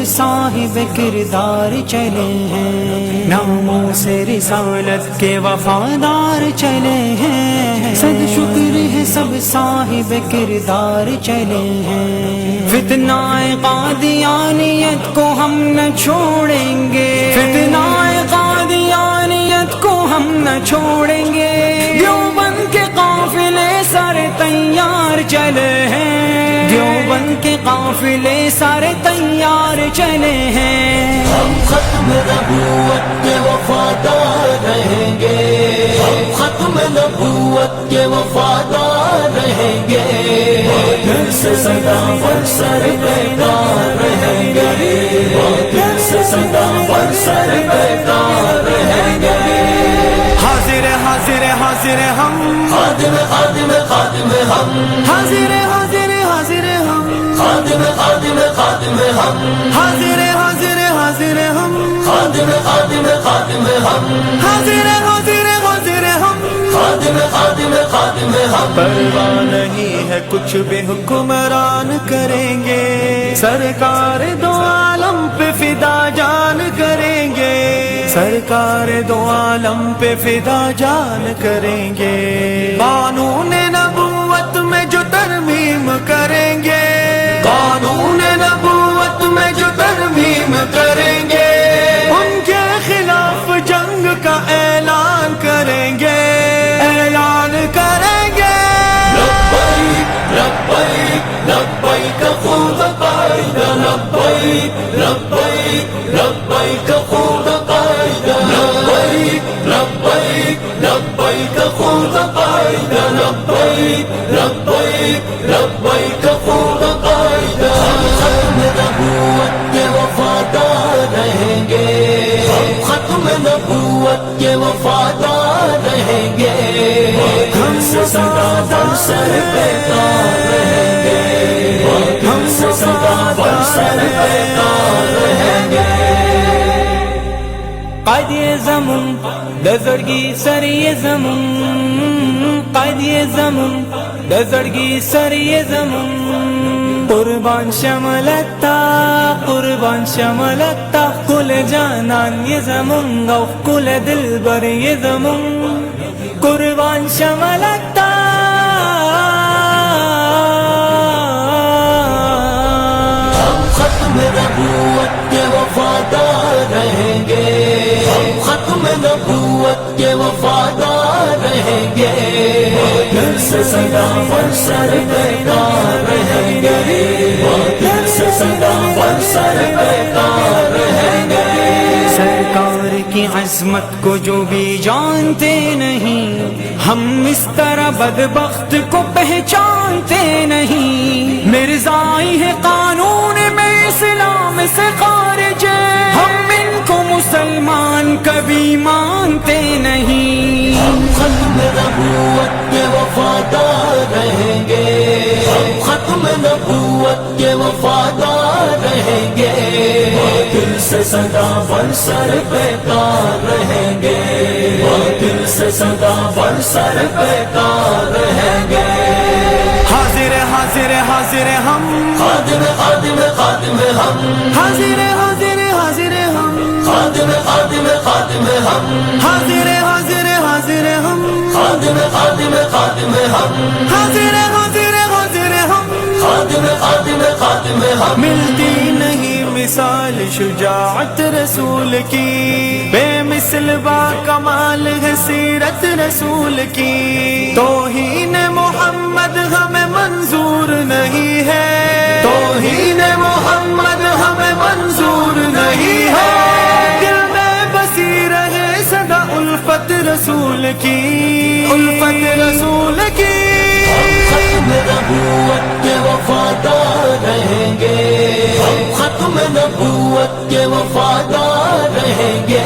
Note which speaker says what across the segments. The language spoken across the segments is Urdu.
Speaker 1: سب صاحب کردار چلے ہیں، ناموں سے رسالت کے وفادار چلے ہیں، صد شکر ہے سب صاحب کردار چلے ہیں، فتنہ قادیانیت کو ہم نہ چھوڑیں گے، فتنہ قادیانیت کو ہم نہ چھوڑیں گے، دیوبند کے قافلے سارے تیار چلے ہیں، دیوبند کے قافلے سارے تیار چلے ہیں،
Speaker 2: ہم ختم نبوت کے وفادار رہیں گے، ہم ختم نبوت کے وفادار رہیں گے، دل سے سدا برسر بیدار رہیں گے، دل سے سدا برسر بیدار رہیں گے،
Speaker 1: حاضر حاضر حاضر ہم،
Speaker 2: خادم خادم خادم ہم،
Speaker 1: حاضر حاضر حاضر ہم،
Speaker 2: خادم خادم خادم ہم،
Speaker 1: حاضر حاضر حاضر ہم،
Speaker 2: خادم خادم خادم ہم،
Speaker 1: حاضر حاضر حاضر ہم،
Speaker 2: خادم خادم خادم ہم،
Speaker 1: پرواہ نہیں ہے کچھ بھی حکمران کریں گے، سرکار دو عالم پہ فدا جان کریں گے، سرکار دو عالم پہ فدا جان کریں گے، قانون نبوت میں جو ترمیم کریں گے، قانون نبوت میں جو ترمیم کریں گے، ان کے خلاف جنگ کا اعلان کریں گے، اعلان کریں گے،
Speaker 2: لبیک لبیک لبیک خود قائد، لبیک لبیک لبیک خود قائد، لبیک لبیک لبیک خود قائد، لبیک لبیک لبیک خود قائد، ہم ختم نبوت کے وفادار رہیں گے، ہم ختم نبوت کے وفادار رہیں گے، ہم سے سدا برسر بیدار رہیں گے، ہم سے سدا برسر بیدار رہیں گے،
Speaker 1: قائد زمون دزرگی سری زمون، قائد زمون دزرگی سری زمون، قربان شملتا قربان شملتا کل جانان یہ زمون او کل دل بر یہ زمون، قربان شملتا
Speaker 2: ہم ختم نبوت کے وفادار رہیں گے، ہم ختم نبوت کے وفادار رہیں گے، دل سے سدا برسر بیدار رہیں گے، دل سے سدا برسر بیدار رہیں گے،
Speaker 1: سرکار کی عظمت کو جو بھی جانتے نہیں، ہم اس طرح بدبخت کو پہچانتے نہیں، مرزائی ہے قانون میں اسلام سے خارج، ہم ان کو مسلمان کبھی مانتے نہیں،
Speaker 2: ہم ختم نبوت کے وفادار رہیں گے، ہم ختم نبوت کے وفادار رہیں گے، دل سے سدا برسر بیدار رہیں گے، دل سے سدا برسر بیدار رہیں گے،
Speaker 1: حاضر حاضر حاضر ہم،
Speaker 2: خادم خادم خادم ہم،
Speaker 1: حاضر حاضر حاضر ہم،
Speaker 2: خادم خادم خادم ہم،
Speaker 1: حاضر حاضر حاضر ہم،
Speaker 2: خادم خادم خادم ہم،
Speaker 1: حاضر حاضر حاضر ہم،
Speaker 2: خادم خادم خادم ہم،
Speaker 1: ملتی نہیں مثال شجاعت رسول کی، بے مثل با کمال ہے سیرت رسول کی، توہین محمد ہمیں منظور نہیں ہے، توہین محمد ہمیں منظور نہیں ہے، دل میں بسی رہے سدا الفت رسول کی، الفت رسول کی،
Speaker 2: ختم نبوت کے وفادار رہیں گے، ہم ختم نبوت کے وفادار رہیں گے،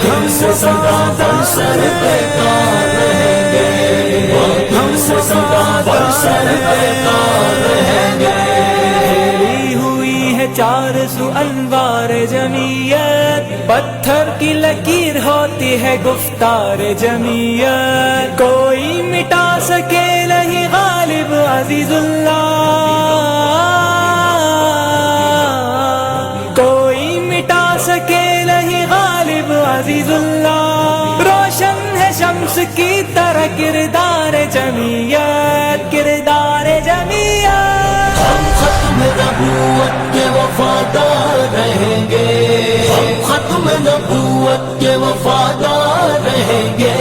Speaker 2: ہم سے سدا برسر بیدار رہیں گے، ہم سے سدا برسر بیدار رہیں گے،
Speaker 1: پھیلی ہوئی ہے چار سو انوار جمیت، پتھر کی لکیر ہوتی ہے گفتار جمیت، کوئی مٹا سکے نہیں غالب عزیز اللہ، کی طرح کردار جمیعت، کردار جمیعت.
Speaker 2: ہم ختم نبوت کے وفادار رہیں گے، ہم ختم نبوت کے وفادار رہیں گے،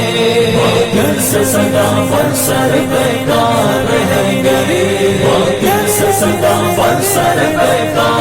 Speaker 2: دل سے سدا برسر بیکار رہیں گے، دل سے سدا برسر بیکار